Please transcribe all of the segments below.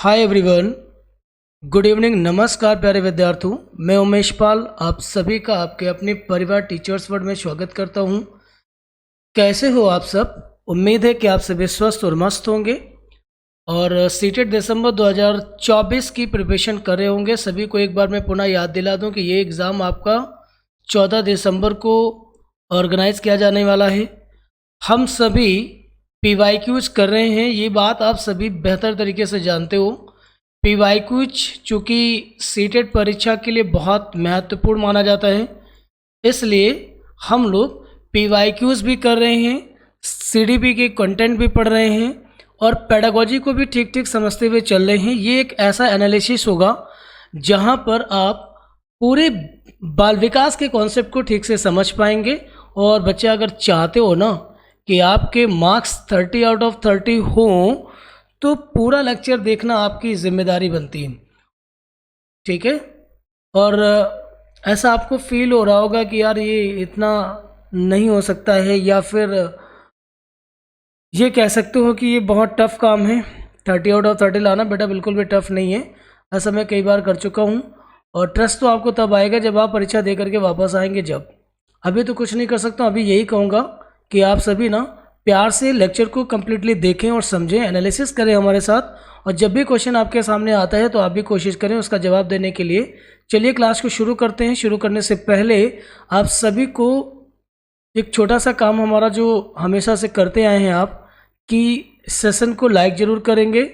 Hi everyone, good evening. नमस्कार प्यारे विद्यार्थियों, मैं उमेश पाल आप सभी का आपके अपने परिवार टीचर्स वर्ल्ड में स्वागत करता हूं। कैसे हो आप सब? उम्मीद है कि आप सभी स्वस्थ और मस्त होंगे और सीटेट दिसंबर 2024 की प्रिपरेशन कर रहे होंगे। सभी को एक बार मैं पुनः याद दिला दूं कि ये एग्ज़ाम आपका 14 दिसंबर को ऑर्गेनाइज किया जाने वाला है। हम सभी PYQs कर रहे हैं, ये बात आप सभी बेहतर तरीके से जानते हो। PYQs चूँकि सीटेट परीक्षा के लिए बहुत महत्वपूर्ण माना जाता है, इसलिए हम लोग PYQs भी कर रहे हैं, CDP के कंटेंट भी पढ़ रहे हैं और पेडागोजी को भी ठीक ठीक समझते हुए चल रहे हैं। ये एक ऐसा एनालिसिस होगा जहाँ पर आप पूरे बाल विकास के कॉन्सेप्ट को ठीक से समझ पाएंगे। और बच्चे अगर चाहते हो ना कि आपके मार्क्स 30 आउट ऑफ 30 हों तो पूरा लेक्चर देखना आपकी जिम्मेदारी बनती है, ठीक है। और ऐसा आपको फील हो रहा होगा कि यार ये इतना नहीं हो सकता है, या फिर ये कह सकते हो कि ये बहुत टफ़ काम है। 30 आउट ऑफ 30 लाना बेटा बिल्कुल भी टफ़ नहीं है, ऐसा मैं कई बार कर चुका हूँ। और ट्रस्ट तो आपको तब आएगा जब आप परीक्षा दे करके वापस आएंगे। जब अभी तो कुछ नहीं कर सकता, अभी यही कहूँगा कि आप सभी ना प्यार से लेक्चर को कम्प्लीटली देखें और समझें, एनालिसिस करें हमारे साथ। और जब भी क्वेश्चन आपके सामने आता है तो आप भी कोशिश करें उसका जवाब देने के लिए। चलिए क्लास को शुरू करते हैं। शुरू करने से पहले आप सभी को एक छोटा सा काम हमारा जो हमेशा से करते आए हैं आप, कि सेशन को लाइक ज़रूर करेंगे,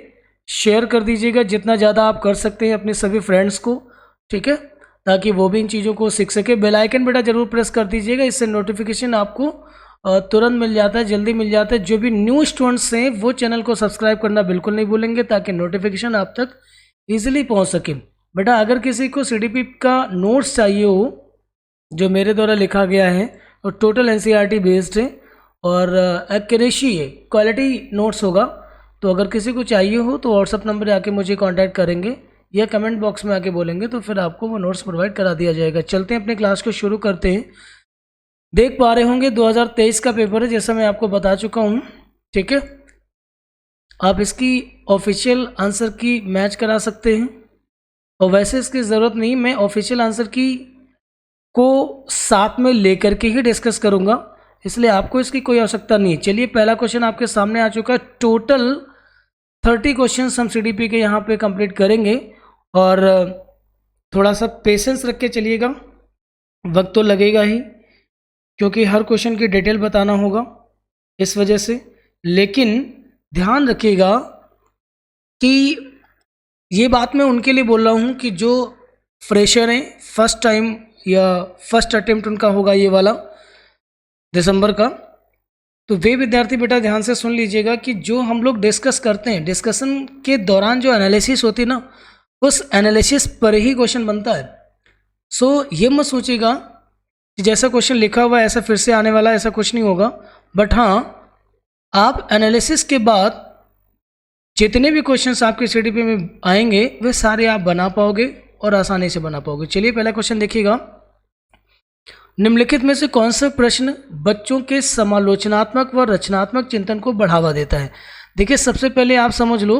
शेयर कर दीजिएगा जितना ज़्यादा आप कर सकते हैं अपने सभी फ्रेंड्स को, ठीक है, ताकि वो भी इन चीज़ों को सीख सके। बेल आइकन बेटा ज़रूर प्रेस कर दीजिएगा, इससे नोटिफिकेशन आपको तुरंत मिल जाता है, जल्दी मिल जाता है। जो भी न्यू स्टूडेंट्स हैं वो चैनल को सब्सक्राइब करना बिल्कुल नहीं भूलेंगे ताकि नोटिफिकेशन आप तक ईजिली पहुंच सके। बेटा अगर किसी को CDP का नोट्स चाहिए हो जो मेरे द्वारा लिखा गया है और टोटल NCERT बेस्ड है और एक्यूरेसी है, क्वालिटी नोट्स होगा, तो अगर किसी को चाहिए हो तो व्हाट्सअप नंबर आके मुझे कॉन्टैक्ट करेंगे या कमेंट बॉक्स में आके बोलेंगे तो फिर आपको वो नोट्स प्रोवाइड करा दिया जाएगा। चलते हैं अपने क्लास को शुरू करते हैं। देख पा रहे होंगे 2023 का पेपर है, जैसा मैं आपको बता चुका हूँ, ठीक है। आप इसकी ऑफिशियल आंसर की मैच करा सकते हैं और वैसे इसकी ज़रूरत नहीं, मैं ऑफिशियल आंसर की को साथ में लेकर के ही डिस्कस करूँगा, इसलिए आपको इसकी कोई आवश्यकता नहीं है। चलिए पहला क्वेश्चन आपके सामने आ चुका है। टोटल 30 क्वेश्चन हम CDP के यहाँ पे कंप्लीट करेंगे और थोड़ा सा पेशेंस रख के चलिएगा, वक्त तो लगेगा ही क्योंकि हर क्वेश्चन की डिटेल बताना होगा इस वजह से। लेकिन ध्यान रखिएगा कि ये बात मैं उनके लिए बोल रहा हूँ कि जो फ्रेशर हैं, फर्स्ट टाइम या फर्स्ट अटेम्प्ट उनका होगा ये वाला दिसंबर का, तो वे विद्यार्थी बेटा ध्यान से सुन लीजिएगा कि जो हम लोग डिस्कस करते हैं, डिस्कशन के दौरान जो एनालिसिस होती है ना, उस एनालिसिस पर ही क्वेश्चन बनता है। सो ये मत सोचिएगा कि जैसा क्वेश्चन लिखा हुआ है ऐसा फिर से आने वाला है, ऐसा कुछ नहीं होगा। बट हाँ, आप एनालिसिस के बाद जितने भी क्वेश्चंस आपके CDP में आएंगे वे सारे आप बना पाओगे और आसानी से बना पाओगे। चलिए पहला क्वेश्चन देखिएगा। निम्नलिखित में से कौन सा प्रश्न बच्चों के समालोचनात्मक व रचनात्मक चिंतन को बढ़ावा देता है? देखिए सबसे पहले आप समझ लो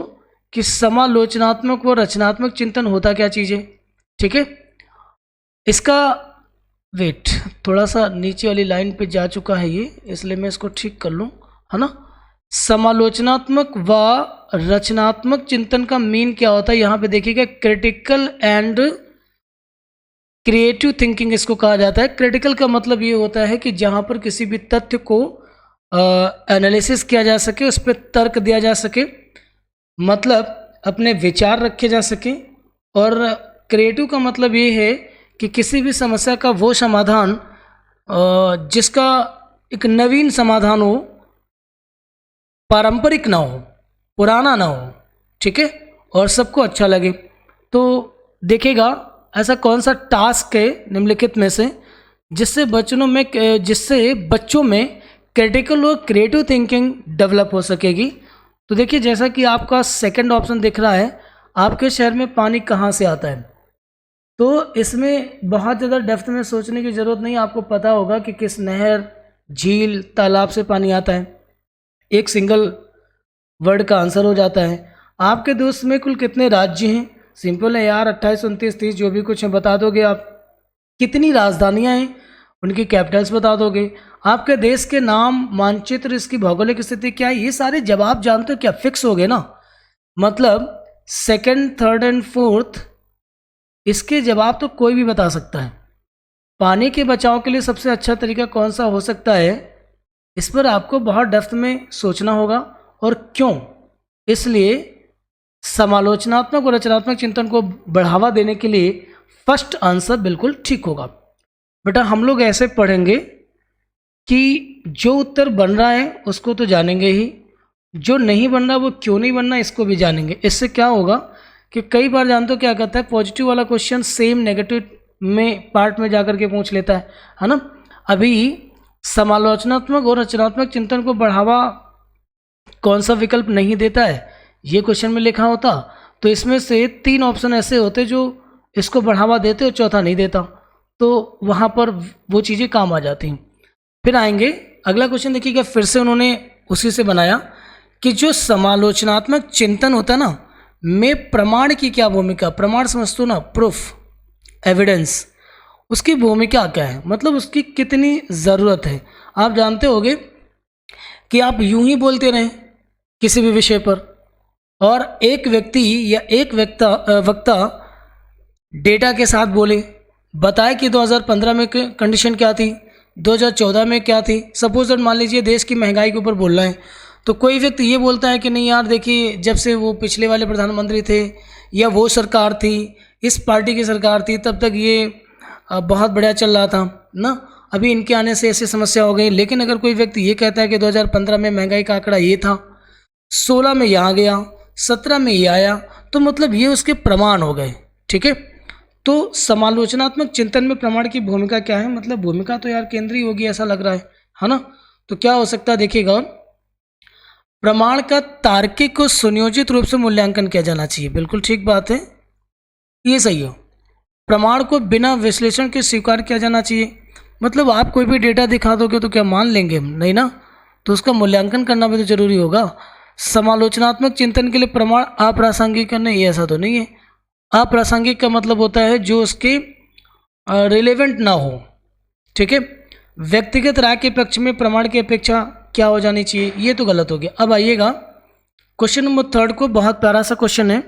कि समालोचनात्मक व रचनात्मक चिंतन होता क्या चीज़ है, ठीक है। इसका वेट थोड़ा सा नीचे वाली लाइन पे जा चुका है ये, इसलिए मैं इसको ठीक कर लूँ, है ना। समालोचनात्मक व रचनात्मक चिंतन का मीन क्या होता है? यहाँ पे देखिएगा, क्रिटिकल एंड क्रिएटिव थिंकिंग इसको कहा जाता है। क्रिटिकल का मतलब ये होता है कि जहाँ पर किसी भी तथ्य को एनालिसिस किया जा सके, उस पर तर्क दिया जा सके, मतलब अपने विचार रखे जा सके। और क्रिएटिव का मतलब ये है कि किसी भी समस्या का वो समाधान जिसका एक नवीन समाधान हो, पारंपरिक ना हो, पुराना ना हो, ठीक है, और सबको अच्छा लगे। तो देखिएगा ऐसा कौन सा टास्क है निम्नलिखित में से जिससे बच्चों में क्रिटिकल और क्रिएटिव थिंकिंग डेवलप हो सकेगी। तो देखिए जैसा कि आपका सेकंड ऑप्शन दिख रहा है, आपके शहर में पानी कहाँ से आता है, तो इसमें बहुत ज़्यादा डेप्थ में सोचने की ज़रूरत नहीं, आपको पता होगा कि किस नहर, झील, तालाब से पानी आता है। एक सिंगल वर्ड का आंसर हो जाता है। आपके देश में कुल कितने राज्य हैं? सिंपल है यार, 28, 29, 30 जो भी कुछ है बता दोगे आप। कितनी राजधानियां हैं, उनकी कैपिटल्स बता दोगे। आपके देश के नाम, मानचित्र, इसकी भौगोलिक स्थिति क्या है, ये सारे जवाब जानते हो क्या, फिक्स हो गए ना। मतलब सेकंड, थर्ड एंड फोर्थ इसके जवाब तो कोई भी बता सकता है। पानी के बचाव के लिए सबसे अच्छा तरीका कौन सा हो सकता है, इस पर आपको बहुत डेप्थ में सोचना होगा। और क्यों, इसलिए समालोचनात्मक और रचनात्मक चिंतन को बढ़ावा देने के लिए फर्स्ट आंसर बिल्कुल ठीक होगा। बेटा हम लोग ऐसे पढ़ेंगे कि जो उत्तर बन रहा है उसको तो जानेंगे ही, जो नहीं बन रहा वो क्यों नहीं बनना इसको भी जानेंगे। इससे क्या होगा कि कई बार जानते हो क्या कहता है, पॉजिटिव वाला क्वेश्चन सेम नेगेटिव में पार्ट में जाकर के पूछ लेता है ना। अभी समालोचनात्मक और रचनात्मक चिंतन को बढ़ावा कौन सा विकल्प नहीं देता है, ये क्वेश्चन में लिखा होता तो इसमें से 3 ऑप्शन ऐसे होते जो इसको बढ़ावा देते और चौथा नहीं देता, तो वहाँ पर वो चीज़ें काम आ जाती। फिर आएंगे अगला क्वेश्चन, देखिएगा फिर से उन्होंने उसी से बनाया कि जो समालोचनात्मक चिंतन होता है ना में प्रमाण की क्या भूमिका, प्रमाण समझते हो ना, प्रूफ, एविडेंस, उसकी भूमिका क्या है, मतलब उसकी कितनी ज़रूरत है। आप जानते होंगे कि आप यूं ही बोलते रहें किसी भी विषय पर और एक व्यक्ति या एक वक्ता डेटा के साथ बोले, बताए कि 2015 में कंडीशन क्या थी, 2014 में क्या थी। सपोज दैट मान लीजिए देश की महंगाई के ऊपर बोल रहे हैं, तो कोई व्यक्ति ये बोलता है कि नहीं यार देखिए जब से वो पिछले वाले प्रधानमंत्री थे या वो सरकार थी, इस पार्टी की सरकार थी, तब तक ये बहुत बढ़िया चल रहा था ना, अभी इनके आने से ऐसी समस्या हो गई। लेकिन अगर कोई व्यक्ति ये कहता है कि 2015 में महंगाई का आंकड़ा ये था, 16 में यहाँ गया, 17 में ये आया, तो मतलब ये उसके प्रमाण हो गए। ठीक है, तो समालोचनात्मक चिंतन में प्रमाण की भूमिका क्या है, मतलब भूमिका तो यार केंद्रीय होगी ऐसा लग रहा है ना। तो क्या हो सकता है, देखिएगा प्रमाण का तार्किक और सुनियोजित रूप से मूल्यांकन किया जाना चाहिए। बिल्कुल ठीक बात है, ये सही हो। प्रमाण को बिना विश्लेषण के स्वीकार किया जाना चाहिए, मतलब आप कोई भी डेटा दिखा दोगे तो क्या मान लेंगे हम, नहीं ना, तो उसका मूल्यांकन करना भी तो जरूरी होगा। समालोचनात्मक चिंतन के लिए प्रमाण अप्रासंगिक नहीं, ऐसा तो नहीं है। अप्रासंगिक का मतलब होता है जो उसके रिलेवेंट ना हो। ठीक है, व्यक्तिगत राय के पक्ष में प्रमाण की अपेक्षा क्या हो जानी चाहिए, ये तो गलत हो गया। अब आइएगा क्वेश्चन नंबर 3 को, बहुत प्यारा सा क्वेश्चन है।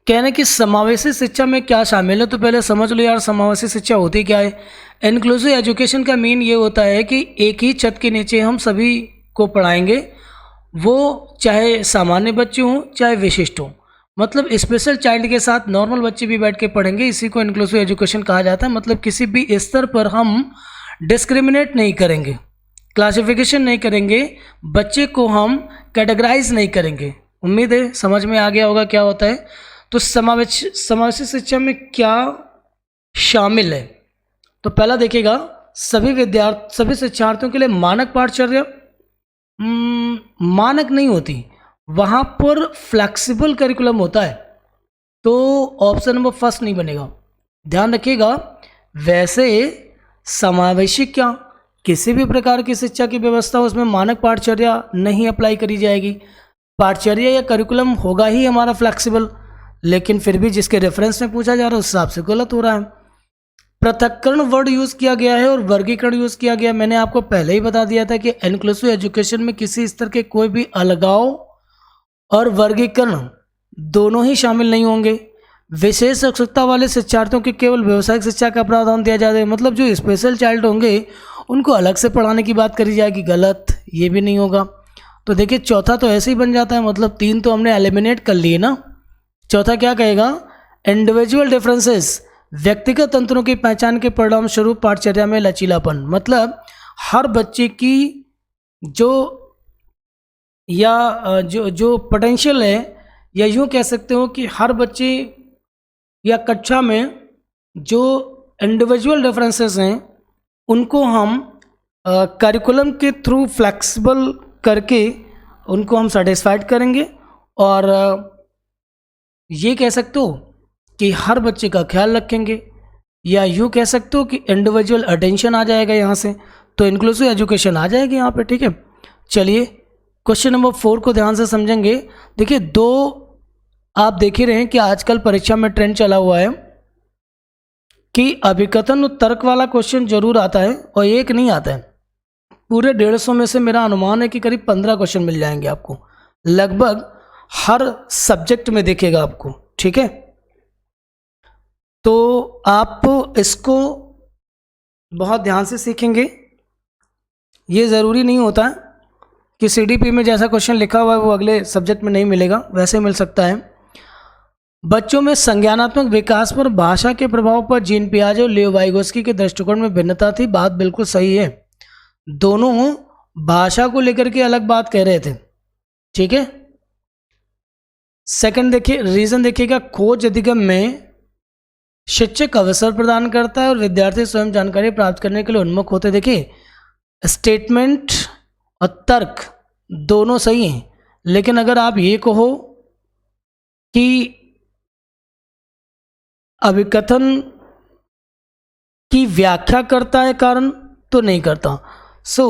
कहने कि समावेशी शिक्षा में क्या शामिल है, तो पहले समझ लो यार समावेशी शिक्षा होती क्या है। इंक्लूसिव एजुकेशन का मीन ये होता है कि एक ही छत के नीचे हम सभी को पढ़ाएंगे, वो चाहे सामान्य बच्चे हों चाहे विशिष्ट हों, मतलब स्पेशल चाइल्ड के साथ नॉर्मल बच्चे भी बैठ के पढ़ेंगे, इसी को इंक्लूसिव एजुकेशन कहा जाता है। मतलब किसी भी स्तर पर हम डिस्क्रिमिनेट नहीं करेंगे, क्लासिफिकेशन नहीं करेंगे, बच्चे को हम कैटेगराइज नहीं करेंगे। उम्मीद है समझ में आ गया होगा क्या होता है। तो समावेशी शिक्षा में क्या शामिल है, तो पहला देखिएगा सभी शिक्षार्थियों के लिए मानक पाठचर्या मानक नहीं होती, वहाँ पर फ्लेक्सिबल करिकुलम होता है, तो ऑप्शन नंबर फर्स्ट नहीं बनेगा, ध्यान रखिएगा। वैसे समावेशी क्या, किसी भी प्रकार की शिक्षा की व्यवस्था उसमें मानक पाठचर्या नहीं अप्लाई करी जाएगी। पाठचर्या या करिकुलम होगा ही हमारा फ्लेक्सिबल, लेकिन फिर भी जिसके रेफरेंस में पूछा जा रहा है उस हिसाब से गलत हो रहा है। पृथक्करण वर्ड यूज़ किया गया है और वर्गीकरण यूज़ किया गया। मैंने आपको पहले ही बता दिया था कि इंक्लूसिव एजुकेशन में किसी स्तर के कोई भी अलगाव और वर्गीकरण दोनों ही शामिल नहीं होंगे। विशेष आवश्यकता वाले शिक्षार्थियों के केवल व्यावसायिक शिक्षा का प्रावधान दिया जाएगा, मतलब जो स्पेशल चाइल्ड होंगे उनको अलग से पढ़ाने की बात करी जाएगी, गलत, ये भी नहीं होगा। तो देखिए चौथा तो ऐसे ही बन जाता है, मतलब 3 तो हमने एलिमिनेट कर लिए ना। चौथा क्या कहेगा, इंडिविजुअल डिफरेंसेस, व्यक्तिगत अंतरों की पहचान के परिणाम स्वरूप पाठचर्या में लचीलापन, मतलब हर बच्चे की जो पोटेंशियल है, या यूँ कह सकते हो कि हर बच्चे या कक्षा में जो इंडिविजुअल डिफरेंसेस हैं उनको हम करिकुलम के थ्रू फ्लेक्सिबल करके उनको हम सेटिस्फाइड करेंगे। और ये कह सकते हो कि हर बच्चे का ख्याल रखेंगे, या यूँ कह सकते हो कि इंडिविजुअल अटेंशन आ जाएगा यहाँ से, तो इंक्लूसिव एजुकेशन आ जाएगी यहाँ पे। ठीक है, चलिए क्वेश्चन नंबर 4 को ध्यान से समझेंगे। देखिए, दो आप देख ही रहे हैं कि आजकल परीक्षा में ट्रेंड चला हुआ है कि अभिकथन और तर्क वाला क्वेश्चन जरूर आता है और एक नहीं आता है। पूरे 150 में से मेरा अनुमान है कि करीब 15 क्वेश्चन मिल जाएंगे आपको, लगभग हर सब्जेक्ट में देखेगा आपको, ठीक है। तो आप इसको बहुत ध्यान से सीखेंगे। ये ज़रूरी नहीं होता कि सीडीपी में जैसा क्वेश्चन लिखा हुआ है वो अगले सब्जेक्ट में नहीं मिलेगा, वैसे मिल सकता है। बच्चों में संज्ञानात्मक विकास पर भाषा के प्रभाव पर जीन पियाजे और लियो वाइगोस्की के दृष्टिकोण में भिन्नता थी। बात बिल्कुल सही है, दोनों भाषा को लेकर के अलग बात कह रहे थे, ठीक है। सेकंड देखिए, रीजन देखिएगा, खोज अधिगम में शिक्षक अवसर प्रदान करता है और विद्यार्थी स्वयं जानकारी प्राप्त करने के लिए उन्मुख होते। देखिए, स्टेटमेंट और तर्क दोनों सही हैं, लेकिन अगर आप ये कहो कि अभिकथन की व्याख्या करता है कारण, तो नहीं करता। सो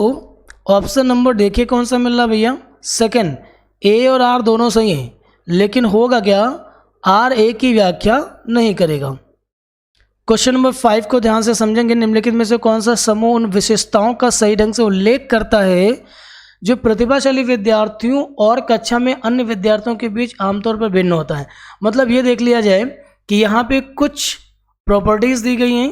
ऑप्शन नंबर देखिए कौन सा मिल रहा भैया, सेकंड। ए और आर दोनों सही हैं, लेकिन होगा क्या, आर ए की व्याख्या नहीं करेगा। क्वेश्चन नंबर 5 को ध्यान से समझेंगे। निम्नलिखित में से कौन सा समूह उन विशेषताओं का सही ढंग से उल्लेख करता है जो प्रतिभाशाली विद्यार्थियों और कक्षा में अन्य विद्यार्थियों के बीच आमतौर पर भिन्न होता है। मतलब ये देख लिया जाए कि यहाँ पे कुछ प्रॉपर्टीज दी गई हैं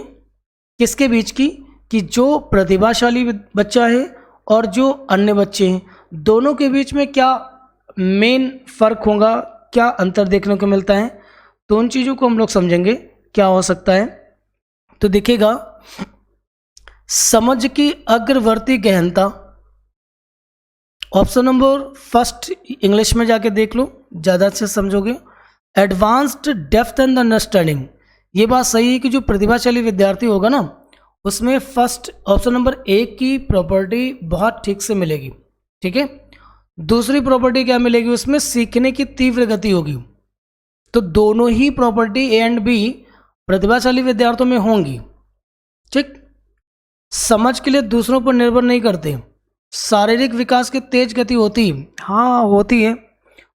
किसके बीच की, कि जो प्रतिभाशाली बच्चा है और जो अन्य बच्चे हैं, दोनों के बीच में क्या मेन फर्क होगा, क्या अंतर देखने को मिलता है। तो उन चीज़ों को हम लोग समझेंगे क्या हो सकता है। तो देखिएगा, समझ की अग्रवर्ती गहनता, ऑप्शन नंबर फर्स्ट इंग्लिश में जाके देख लो, ज़्यादा अच्छे समझोगे। एडवांस्ड डेप्थ एंड अंडरस्टैंडिंग, ये बात सही है कि जो प्रतिभाशाली विद्यार्थी होगा ना, उसमें फर्स्ट ऑप्शन नंबर 1 की प्रॉपर्टी बहुत ठीक से मिलेगी, ठीक है। दूसरी प्रॉपर्टी क्या मिलेगी, उसमें सीखने की तीव्र गति होगी। तो दोनों ही प्रॉपर्टी ए एंड बी प्रतिभाशाली विद्यार्थियों में होंगी, ठीक। समझ के लिए दूसरों पर निर्भर नहीं करते। शारीरिक विकास की तेज गति होती, हाँ होती है,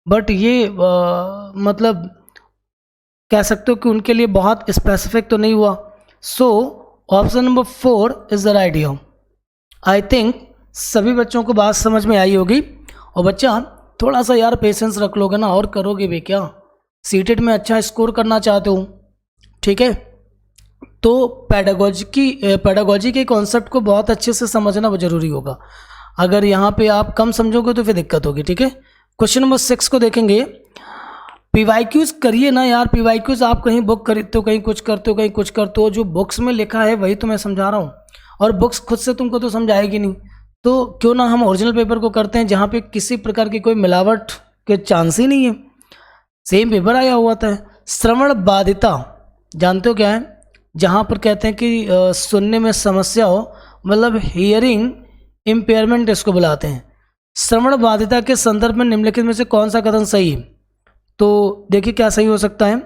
बट ये मतलब कह सकते हो कि उनके लिए बहुत स्पेसिफिक तो नहीं हुआ। So option number 4 is the right answer. I think सभी बच्चों को बात समझ में आई होगी। और बच्चा थोड़ा सा यार पेशेंस रख लोगे ना, और करोगे भी क्या, सीटेट में अच्छा स्कोर करना चाहते हो, ठीक है। तो पैडागोजी के कॉन्सेप्ट को बहुत अच्छे से समझना जरूरी होगा। अगर यहाँ पे आप कम समझोगे तो फिर दिक्कत होगी, ठीक है। क्वेश्चन नंबर 6 को देखेंगे। पीवाईक्यूज करिए ना यार, पीवाईक्यूज आप कहीं बुक खरीदते हो, कहीं कुछ करते हो, कहीं कुछ करते हो, जो बुक्स में लिखा है वही तो मैं समझा रहा हूँ, और बुक्स खुद से तुमको तो समझाएगी नहीं। तो क्यों ना हम ओरिजिनल पेपर को करते हैं, जहाँ पे किसी प्रकार की कोई मिलावट के चांस ही नहीं है, सेम पेपर आया हुआ था। श्रवण बाधिता जानते हो क्या है, जहाँ पर कहते हैं कि सुनने में समस्या हो, मतलब हियरिंग इम्पेयरमेंट इसको बुलाते हैं। श्रवण बाधिता के संदर्भ में निम्नलिखित में से कौन सा कथन सही है। तो देखिए क्या सही हो सकता है।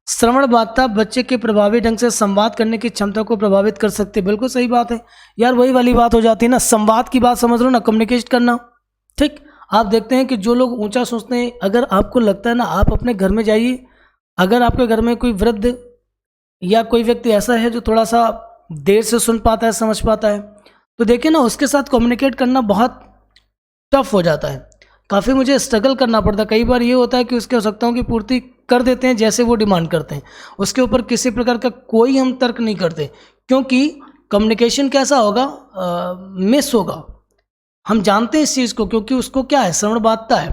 श्रवण बाधिता बच्चे के प्रभावी ढंग से संवाद करने की क्षमता को प्रभावित कर सकती है। बिल्कुल सही बात है यार, वही वाली बात हो जाती है ना, संवाद की बात समझ लो ना, कम्युनिकेट करना, ठीक। आप देखते हैं कि जो लोग ऊंचा सोचते हैं, अगर आपको लगता है ना, आप अपने घर में जाइए, अगर आपके घर में कोई वृद्ध या कोई व्यक्ति ऐसा है जो थोड़ा सा देर से सुन पाता है, समझ पाता है, तो देखिए ना, उसके साथ कम्युनिकेट करना बहुत टफ हो जाता है, काफ़ी मुझे स्ट्रगल करना पड़ता है। कई बार ये होता है कि उसकी आवश्यकताओं की पूर्ति कर देते हैं जैसे वो डिमांड करते हैं, उसके ऊपर किसी प्रकार का कोई हम तर्क नहीं करते, क्योंकि कम्युनिकेशन कैसा होगा, मिस होगा। हम जानते हैं इस चीज़ को, क्योंकि उसको क्या है, श्रवण बाधिता है।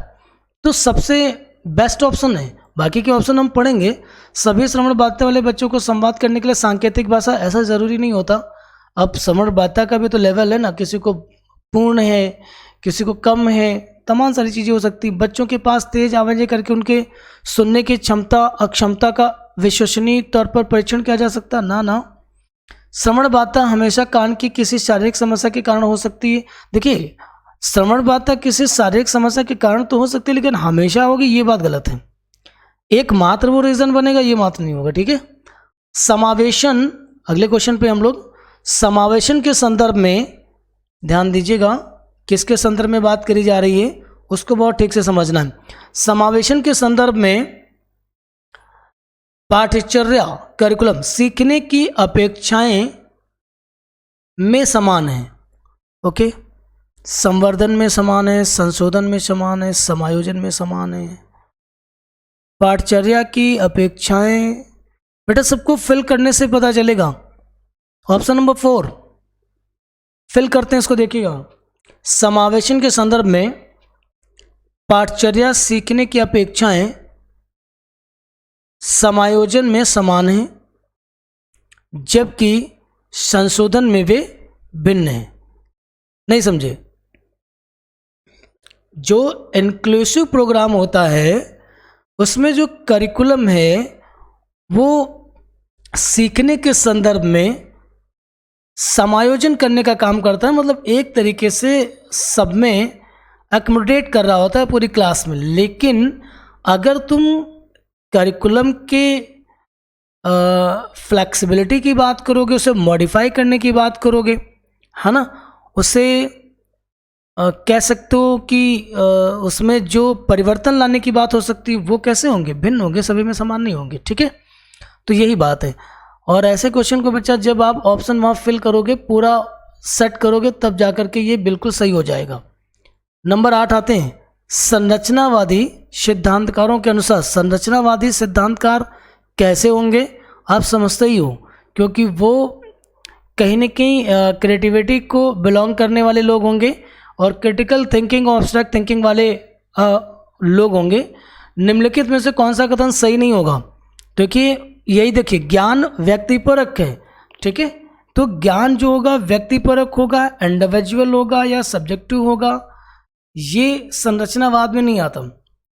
तो सबसे बेस्ट ऑप्शन है, बाकी के ऑप्शन हम पढ़ेंगे। सभी श्रवण बाधिता वाले बच्चों को संवाद करने के लिए सांकेतिक भाषा ऐसा ज़रूरी नहीं होता। अब श्रवण बाधिता का भी तो लेवल है ना, किसी को पूर्ण है, किसी को कम है, तमाम सारी चीज़ें हो सकती। बच्चों के पास तेज आवाज़ें करके उनके सुनने की क्षमता अक्षमता का विश्वसनीय तौर पर परीक्षण किया जा सकता ना। श्रवण बाधिता हमेशा कान की किसी शारीरिक समस्या के कारण हो सकती है। देखिए, श्रवण बाधिता किसी शारीरिक समस्या के कारण तो हो सकती है, लेकिन हमेशा होगी ये बात गलत है। एकमात्र वो रीजन बनेगा ये मात्र नहीं होगा, ठीक है। समावेशन, अगले क्वेश्चन पे हम लोग समावेशन के संदर्भ में ध्यान दीजिएगा, किसके संदर्भ में बात करी जा रही है, उसको बहुत ठीक से समझना है। समावेशन के संदर्भ में पाठ्यचर्या करिकुलम सीखने की अपेक्षाएं में समान है। ओके, संवर्धन में समान है, संशोधन में समान है, समायोजन में समान है। पाठ्यचर्या की अपेक्षाएं बेटा सबको फिल करने से पता चलेगा। ऑप्शन नंबर 4 फिल करते हैं, इसको देखिएगा। समावेशन के संदर्भ में पाठ्यचर्या सीखने की अपेक्षाएं समायोजन में समान है, जबकि संशोधन में वे भिन्न हैं। नहीं समझे? जो इंक्लूसिव प्रोग्राम होता है उसमें जो करिकुलम है वो सीखने के संदर्भ में समायोजन करने का काम करता है, मतलब एक तरीके से सब में एकोमोडेट कर रहा होता है पूरी क्लास में। लेकिन अगर तुम करिकुलम के फ्लेक्सिबिलिटी की बात करोगे, उसे मॉडिफाई करने की बात करोगे, है ना, उसे कह सकते हो कि उसमें जो परिवर्तन लाने की बात हो सकती है वो कैसे होंगे? भिन्न होंगे, सभी में समान नहीं होंगे। ठीक है, तो यही बात है। और ऐसे क्वेश्चन को बच्चा जब आप ऑप्शन वहाँ फिल करोगे, पूरा सेट करोगे, तब जा कर के ये बिल्कुल सही हो जाएगा। नंबर 8 आते हैं। संरचनावादी सिद्धांतकारों के अनुसार संरचनावादी सिद्धांतकार कैसे होंगे? आप समझते ही हो, क्योंकि वो कहीं न कहीं क्रिएटिविटी को बिलोंग करने वाले लोग होंगे और क्रिटिकल थिंकिंग और एब्स्ट्रैक्ट थिंकिंग वाले लोग होंगे। निम्नलिखित में से कौन सा कथन सही नहीं होगा? क्योंकि यही देखिए, ज्ञान व्यक्तिपरक है। ठीक है, तो ज्ञान जो होगा व्यक्तिपरक होगा, इंडिविजुअल होगा या सब्जेक्टिव होगा, ये संरचनावाद में नहीं आता।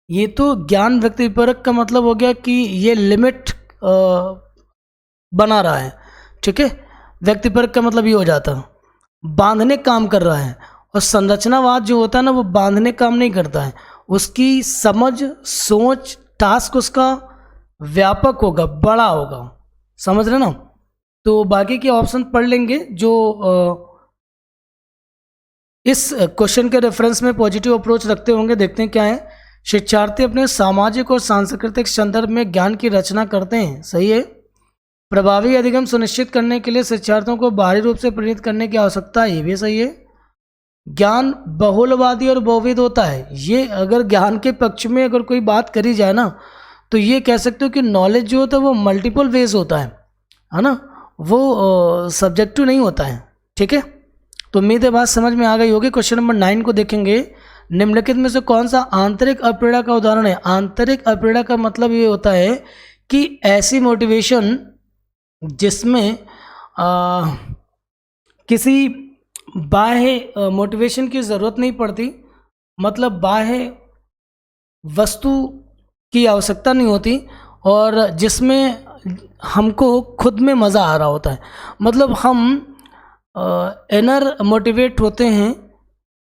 ये तो ज्ञान व्यक्तिपरक का मतलब हो गया कि ये लिमिट बना रहा है। ठीक है, व्यक्तिपरक का मतलब ये हो जाता है बांधने काम कर रहा है, और संरचनावाद जो होता है ना वो बांधने काम नहीं करता है। उसकी समझ, सोच, टास्क उसका व्यापक होगा, बड़ा होगा। समझ रहे ना? तो बाकी के ऑप्शन पढ़ लेंगे जो इस क्वेश्चन के रेफरेंस में पॉजिटिव अप्रोच रखते होंगे। देखते हैं क्या है। शिक्षार्थी अपने सामाजिक और सांस्कृतिक संदर्भ में ज्ञान की रचना करते हैं। सही है। प्रभावी अधिगम सुनिश्चित करने के लिए शिक्षार्थियों को बाहरी रूप से प्रेरित करने की आवश्यकता है। ये भी सही है। ज्ञान बहुलवादी और बहुविध होता है। ये अगर ज्ञान के पक्ष में अगर कोई बात करी जाए ना, तो ये कह सकते हो कि नॉलेज जो होता है वो मल्टीपल वेज होता है ना, वो सब्जेक्टिव नहीं होता है। ठीक है, तो उम्मीद है बात समझ में आ गई होगी। क्वेश्चन नंबर 9 को देखेंगे। निम्नलिखित में से कौन सा आंतरिक अप्रेरणा का उदाहरण है? आंतरिक अप्रेरणा का मतलब ये होता है कि ऐसी मोटिवेशन जिसमें किसी बाह्य मोटिवेशन की ज़रूरत नहीं पड़ती, मतलब बाह्य वस्तु की आवश्यकता नहीं होती, और जिसमें हमको खुद में मज़ा आ रहा होता है। मतलब हम इनर मोटिवेट होते हैं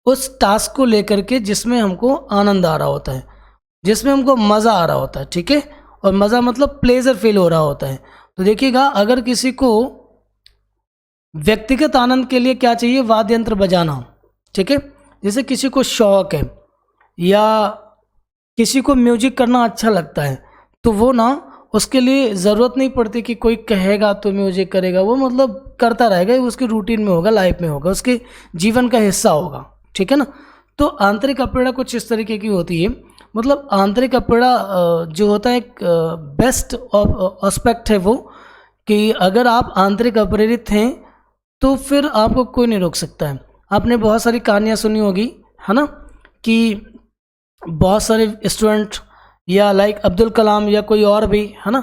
उस टास्क को लेकर के जिसमें हमको आनंद आ रहा होता है, जिसमें हमको मज़ा आ रहा होता है। ठीक है, और मज़ा मतलब प्लेजर फील हो रहा होता है। तो देखिएगा, अगर किसी को व्यक्तिगत आनंद के लिए क्या चाहिए? वाद्य यंत्र बजाना। ठीक है, जैसे किसी को शौक है या किसी को म्यूजिक करना अच्छा लगता है, तो वो ना उसके लिए ज़रूरत नहीं पड़ती कि कोई कहेगा तो म्यूजिक करेगा। वो मतलब करता रहेगा, उसके रूटीन में होगा, लाइफ में होगा, उसके जीवन का हिस्सा होगा। ठीक है ना? तो आंतरिक अप्रेरणा कुछ इस तरीके की होती है। मतलब आंतरिक अप्रेरणा जो होता है एक बेस्ट एस्पेक्ट है वो, कि अगर आप आंतरिक अप्रेरित हैं तो फिर आपको कोई नहीं रोक सकता है। आपने बहुत सारी कहानियाँ सुनी होगी, है ना, कि बहुत सारे स्टूडेंट या लाइक अब्दुल कलाम या कोई और भी, है ना,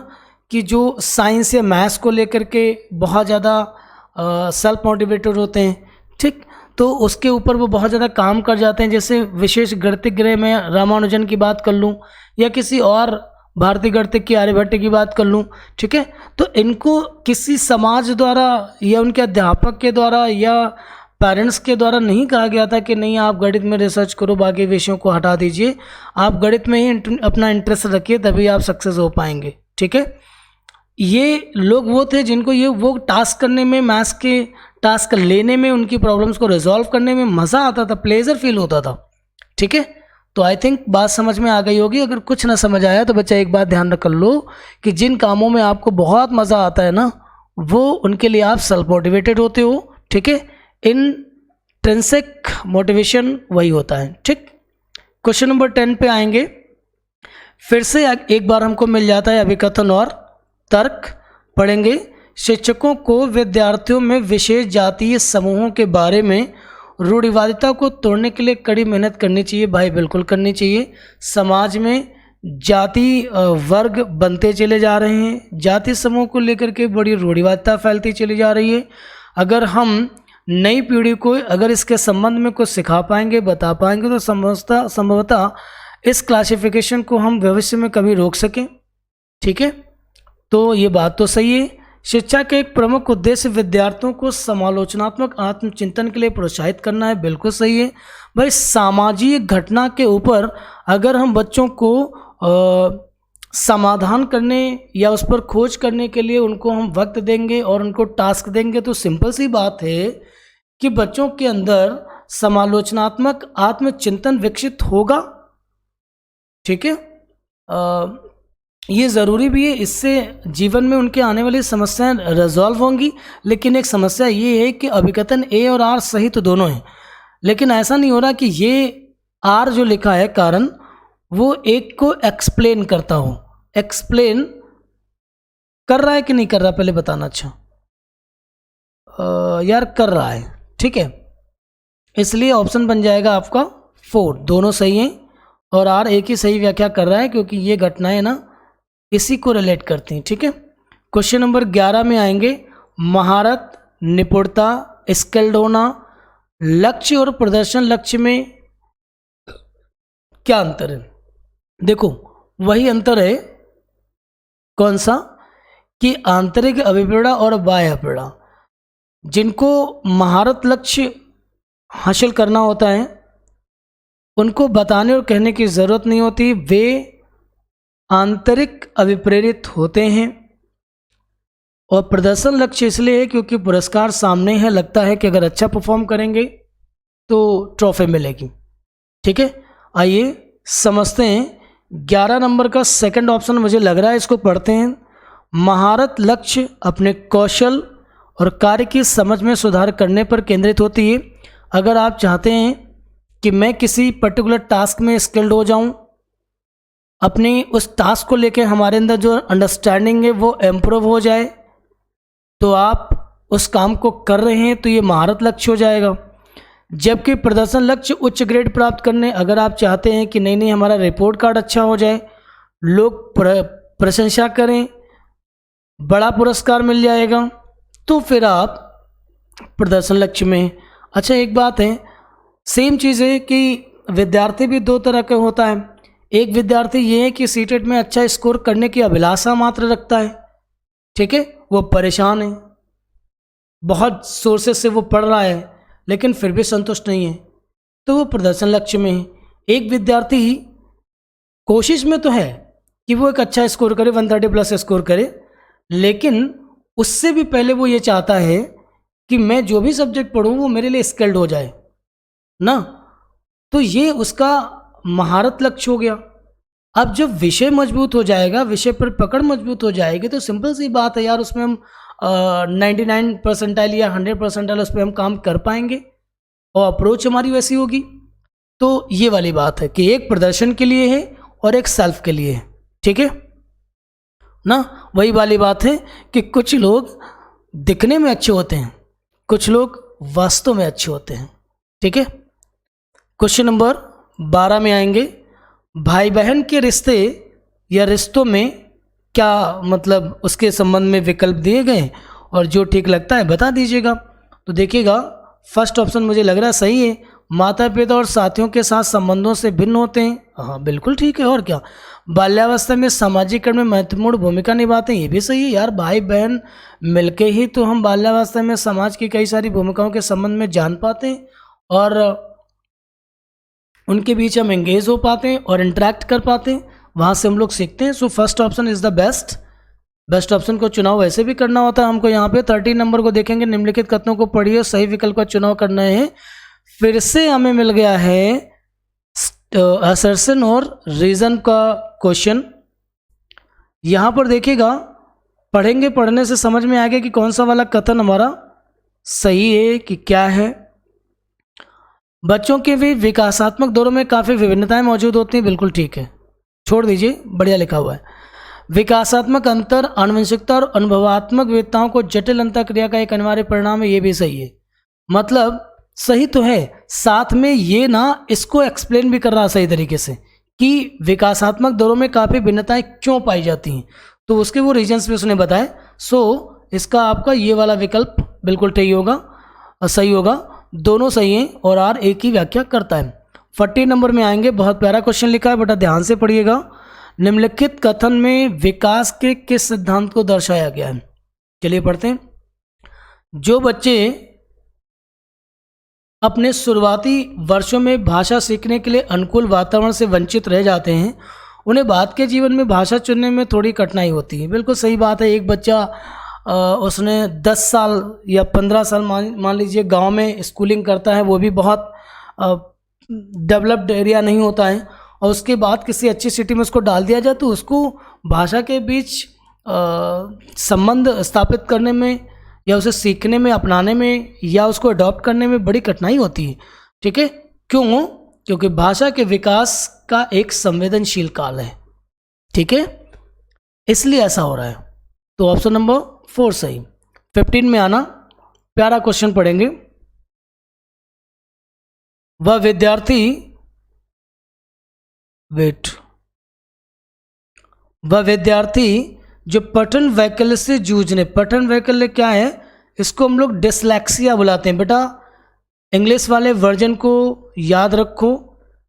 कि जो साइंस या मैथ्स को लेकर के बहुत ज़्यादा सेल्फ मोटिवेटेड होते हैं। ठीक, तो उसके ऊपर वो बहुत ज़्यादा काम कर जाते हैं। जैसे विशेष गणितिक ग्रह में रामानुजन की बात कर लूँ, या किसी और भारतीय गणितिक की आर्यभट्ट की बात कर लूँ। ठीक है, तो इनको किसी समाज द्वारा या उनके अध्यापक के द्वारा या पेरेंट्स के द्वारा नहीं कहा गया था कि नहीं आप गणित में रिसर्च करो, बाकी विषयों को हटा दीजिए, आप गणित में ही अपना इंटरेस्ट रखिए, तभी आप सक्सेस हो पाएंगे। ठीक है, ये लोग वो थे जिनको ये वो टास्क करने में, मैथ्स के टास्क लेने में, उनकी प्रॉब्लम्स को रिजॉल्व करने में मज़ा आता था, प्लेजर फील होता था। ठीक है, तो आई थिंक बात समझ में आ गई होगी। अगर कुछ ना समझ आया तो बच्चा एक बात ध्यान रख लो कि जिन कामों में आपको बहुत मज़ा आता है ना, वो उनके लिए आप सेल्फ मोटिवेटेड होते हो, ठीक है। इंट्रिंसिक मोटिवेशन वही होता है, ठीक। क्वेश्चन नंबर 10 पे आएंगे। फिर से एक बार हमको मिल जाता है अभिकथन और तर्क पढ़ेंगे। शिक्षकों को विद्यार्थियों में विशेष जातीय समूहों के बारे में रूढ़िवादिता को तोड़ने के लिए कड़ी मेहनत करनी चाहिए। भाई बिल्कुल करनी चाहिए। समाज में जाति वर्ग बनते चले जा रहे हैं, जाति समूह को लेकर के बड़ी रूढ़िवादिता फैलती चली जा रही है। अगर हम नई पीढ़ी को अगर इसके संबंध में कुछ सिखा पाएंगे, बता पाएंगे, तो संभवतः इस क्लासिफिकेशन को हम भविष्य में कभी रोक सकें, ठीक है। तो ये बात तो सही है। शिक्षा के एक प्रमुख उद्देश्य विद्यार्थियों को समालोचनात्मक आत्मचिंतन के लिए प्रोत्साहित करना है, बिल्कुल सही है भाई। सामाजिक घटना के ऊपर अगर हम बच्चों को समाधान करने या उस पर खोज करने के लिए उनको हम वक्त देंगे और उनको टास्क देंगे, तो सिंपल सी बात है कि बच्चों के अंदर समालोचनात्मक आत्मचिंतन विकसित होगा, ठीक है। ये ज़रूरी भी है, इससे जीवन में उनके आने वाली समस्याएं रिजॉल्व होंगी। लेकिन एक समस्या ये है कि अभिकथन ए और आर सही तो दोनों हैं, लेकिन ऐसा नहीं हो रहा कि ये आर जो लिखा है कारण वो एक को एक्सप्लेन करता हो। एक्सप्लेन कर रहा है कि नहीं कर रहा, पहले बताना। अच्छा यार कर रहा है, ठीक है। इसलिए ऑप्शन बन जाएगा आपका 4, दोनों सही हैं और आर एक ही सही व्याख्या कर रहा है, क्योंकि ये घटनाएं ना इसी को रिलेट करती हैं, ठीक है। क्वेश्चन नंबर 11 में आएंगे। महारत, निपुणता, स्किल्ड होना, लक्ष्य और प्रदर्शन लक्ष्य में क्या अंतर है? देखो वही अंतर है, कौन सा, कि आंतरिक अभिप्रेरणा और बाह्य अभिप्रेरणा। जिनको महारत लक्ष्य हासिल करना होता है उनको बताने और कहने की ज़रूरत नहीं होती, वे आंतरिक अभिप्रेरित होते हैं। और प्रदर्शन लक्ष्य इसलिए है क्योंकि पुरस्कार सामने है, लगता है कि अगर अच्छा परफॉर्म करेंगे तो ट्रॉफी मिलेगी, ठीक है। आइए समझते हैं 11 नंबर का सेकंड ऑप्शन, मुझे लग रहा है इसको पढ़ते हैं। महारत लक्ष्य अपने कौशल और कार्य की समझ में सुधार करने पर केंद्रित होती है। अगर आप चाहते हैं कि मैं किसी पर्टिकुलर टास्क में स्किल्ड हो जाऊं, अपनी उस टास्क को लेके हमारे अंदर जो अंडरस्टैंडिंग है वो इम्प्रूव हो जाए, तो आप उस काम को कर रहे हैं तो ये महारत लक्ष्य हो जाएगा। जबकि प्रदर्शन लक्ष्य उच्च ग्रेड प्राप्त करने, अगर आप चाहते हैं कि नहीं हमारा रिपोर्ट कार्ड अच्छा हो जाए, लोग प्रशंसा करें, बड़ा पुरस्कार मिल जाएगा, तो फिर आप प्रदर्शन लक्ष्य में। अच्छा एक बात है, सेम चीज़ है कि विद्यार्थी भी दो तरह का होता है। एक विद्यार्थी ये है कि सीटेट में अच्छा स्कोर करने की अभिलाषा मात्र रखता है, ठीक है, वो परेशान है, बहुत सोर्सेस से वो पढ़ रहा है लेकिन फिर भी संतुष्ट नहीं है, तो वो प्रदर्शन लक्ष्य में है। एक विद्यार्थी कोशिश में तो है कि वो एक अच्छा स्कोर करे, 130 प्लस स्कोर करे, लेकिन उससे भी पहले वो ये चाहता है कि मैं जो भी सब्जेक्ट पढ़ूँ वो मेरे लिए स्किल्ड हो जाए ना, तो ये उसका महारत लक्ष्य हो गया। अब जब विषय मजबूत हो जाएगा, विषय पर पकड़ मजबूत हो जाएगी, तो सिंपल सी बात है यार, उसमें हम 99 परसेंटाइल या 100 परसेंटाइल उस पर हम काम कर पाएंगे और अप्रोच हमारी वैसी होगी। तो ये वाली बात है कि एक प्रदर्शन के लिए है और एक सेल्फ के लिए है, ठीक है ना। वही वाली बात है कि कुछ लोग दिखने में अच्छे होते हैं, कुछ लोग वास्तव में अच्छे होते हैं, ठीक है। क्वेश्चन नंबर 12 में आएंगे। भाई बहन के रिश्ते या रिश्तों में क्या मतलब उसके संबंध में विकल्प दिए गए और जो ठीक लगता है बता दीजिएगा। तो देखिएगा फर्स्ट ऑप्शन मुझे लग रहा है सही है, माता पिता और साथियों के साथ संबंधों से भिन्न होते हैं। हाँ बिल्कुल ठीक है, और क्या। बाल्यावस्था में सामाजिकरण में महत्वपूर्ण भूमिका निभाते हैं, ये भी सही है यार। भाई बहन मिलके ही तो हम बाल्यावस्था में समाज की कई सारी भूमिकाओं के संबंध में जान पाते हैं और उनके बीच हम एंगेज हो पाते हैं और इंटरेक्ट कर पाते हैं, वहाँ से हम लोग सीखते हैं। So first option is the best option को चुनाव वैसे भी करना होता है हमको। यहाँ पे 13 नंबर को देखेंगे, निम्नलिखित कथनों को पढ़िए, सही विकल्प का चुनाव करना है। फिर से हमें मिल गया है असर्शन और रीज़न का क्वेश्चन। यहाँ पर देखिएगा, पढ़ेंगे, पढ़ने से समझ में आएगा कि कौन सा वाला कथन हमारा सही है कि क्या है। बच्चों के भी विकासात्मक दौरों में काफ़ी विभिन्नताएं मौजूद होती हैं, बिल्कुल ठीक है, छोड़ दीजिए, बढ़िया लिखा हुआ है। विकासात्मक अंतर, आनुवंशिकता और अनुभवात्मक विविधताओं को जटिल अंतःक्रिया का एक अनिवार्य परिणाम है, ये भी सही है। मतलब सही तो है, साथ में ये ना इसको एक्सप्लेन भी कर रहा सही तरीके से कि विकासात्मक दौरों में काफ़ी भिन्नताएं क्यों पाई जाती हैं, तो उसके वो रीजन्स भी उसने बताए। सो इसका आपका ये वाला विकल्प बिल्कुल सही होगा, सही होगा, दोनों सही हैं और आर एक ही व्याख्या करता है। 40 नंबर में आएंगे, बहुत प्यारा क्वेश्चन लिखा है बेटा, ध्यान से पढ़िएगा। निम्नलिखित कथन में विकास के किस सिद्धांत को दर्शाया गया है? चलिए पढ़ते हैं। जो बच्चे अपने शुरुआती वर्षों में भाषा सीखने के लिए अनुकूल वातावरण से वंचित रह जाते हैं, उन्हें बाद के जीवन में भाषा चुनने में थोड़ी कठिनाई होती है। बिल्कुल सही बात है। एक बच्चा उसने 10 साल या 15 साल मान लीजिए गांव में स्कूलिंग करता है, वो भी बहुत डेवलप्ड एरिया नहीं होता है, और उसके बाद किसी अच्छी सिटी में उसको डाल दिया जाए तो उसको भाषा के बीच संबंध स्थापित करने में या उसे सीखने में, अपनाने में या उसको अडॉप्ट करने में बड़ी कठिनाई होती है। ठीक है, क्यों? क्योंकि भाषा के विकास का एक संवेदनशील काल है। ठीक है, इसलिए ऐसा हो रहा है। तो ऑप्शन नंबर 4 सही। 15 में आना, प्यारा क्वेश्चन पढ़ेंगे। वह विद्यार्थी जो पठन वैकल्य से जूझने, पठन वैकल्य क्या है? इसको हम लोग डिसलेक्सिया बुलाते हैं बेटा। इंग्लिश वाले वर्जन को याद रखो,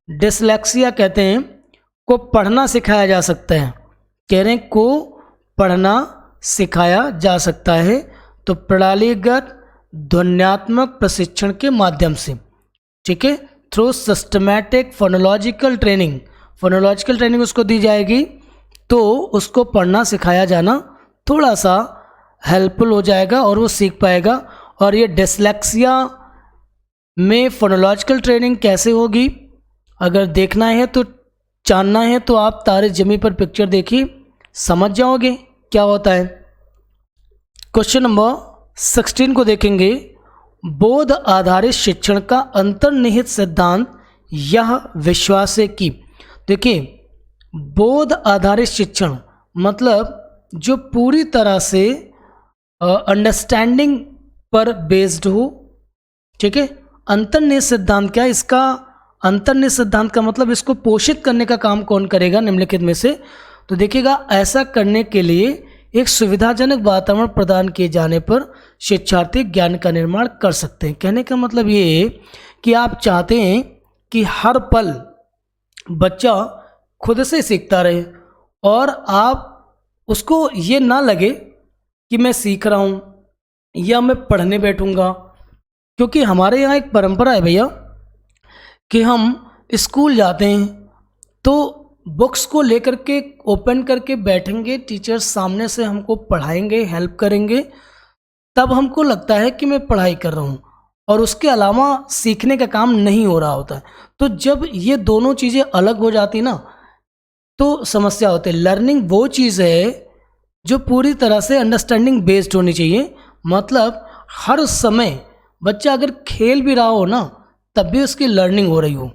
डिसलेक्सिया कहते हैं को पढ़ना सिखाया जा सकता है। कह रहे हैं को पढ़ना सिखाया जा सकता है, तो प्रणालीगत ध्वन्यात्मक प्रशिक्षण के माध्यम से। ठीक है, through systematic phonological training, phonological training उसको दी जाएगी, तो उसको पढ़ना सिखाया जाना थोड़ा सा हेल्पफुल हो जाएगा और वो सीख पाएगा। और ये डिसलेक्सिया में फोनोलॉजिकल ट्रेनिंग कैसे होगी, अगर देखना है तो, जानना है तो आप तारे ज़मीं पर पिक्चर देखिए, समझ जाओगे क्या होता है। क्वेश्चन नंबर 16 को देखेंगे। बोध आधारित शिक्षण का अंतर्निहित सिद्धांत यह विश्वास है कि, देखिए बोध आधारित शिक्षण मतलब जो पूरी तरह से अंडरस्टैंडिंग पर बेस्ड हो। ठीक है, अंतर्निहित सिद्धांत क्या है? इसका अंतर्निहित सिद्धांत का मतलब इसको पोषित करने का काम कौन करेगा निम्नलिखित में से? तो देखिएगा, ऐसा करने के लिए एक सुविधाजनक वातावरण प्रदान किए जाने पर शिक्षार्थी ज्ञान का निर्माण कर सकते हैं। कहने का मतलब ये है कि आप चाहते हैं कि हर पल बच्चा खुद से सीखता रहे और आप उसको ये ना लगे कि मैं सीख रहा हूँ या मैं पढ़ने बैठूँगा। क्योंकि हमारे यहाँ एक परंपरा है भैया कि हम स्कूल जाते हैं तो बुक्स को लेकर के ओपन करके बैठेंगे, टीचर सामने से हमको पढ़ाएंगे, हेल्प करेंगे, तब हमको लगता है कि मैं पढ़ाई कर रहा हूँ और उसके अलावा सीखने का काम नहीं हो रहा होता है। तो जब ये दोनों चीज़ें अलग हो जाती ना तो समस्या होती है। लर्निंग वो चीज़ है जो पूरी तरह से अंडरस्टैंडिंग बेस्ड होनी चाहिए। मतलब हर समय बच्चा अगर खेल भी रहा हो ना तब भी उसकी लर्निंग हो रही हो।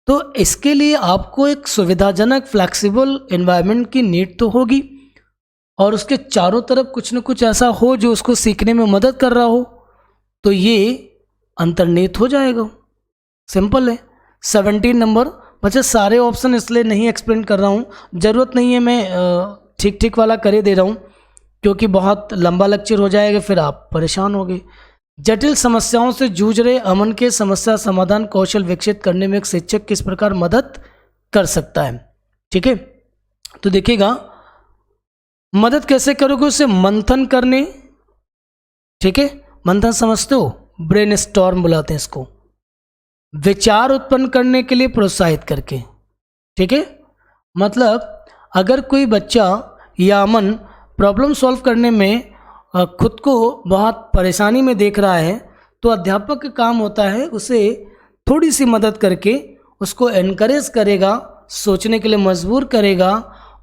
तो इसके लिए आपको एक सुविधाजनक फ्लैक्सिबल एनवायरनमेंट की नीड तो होगी और उसके चारों तरफ कुछ न कुछ ऐसा हो जो उसको सीखने में मदद कर रहा हो, तो ये अंतर्निहित हो जाएगा। सिंपल है। 17 नंबर। बच्चे सारे ऑप्शन इसलिए नहीं एक्सप्लेन कर रहा हूँ, ज़रूरत नहीं है, मैं ठीक ठीक वाला करे दे रहा हूँ क्योंकि बहुत लंबा लेक्चर हो जाएगा, फिर आप परेशान होगे। जटिल समस्याओं से जूझ रहे अमन के समस्या समाधान कौशल विकसित करने में एक शिक्षक किस प्रकार मदद कर सकता है। ठीक है, तो देखिएगा मदद कैसे करोगे, उसे मंथन करने। ठीक है, मंथन समझते हो, ब्रेन स्टॉर्म बुलाते हैं इसको, विचार उत्पन्न करने के लिए प्रोत्साहित करके। ठीक है, मतलब अगर कोई बच्चा या अमन प्रॉब्लम सॉल्व करने में खुद को बहुत परेशानी में देख रहा है तो अध्यापक का काम होता है उसे थोड़ी सी मदद करके उसको एनकरेज करेगा, सोचने के लिए मजबूर करेगा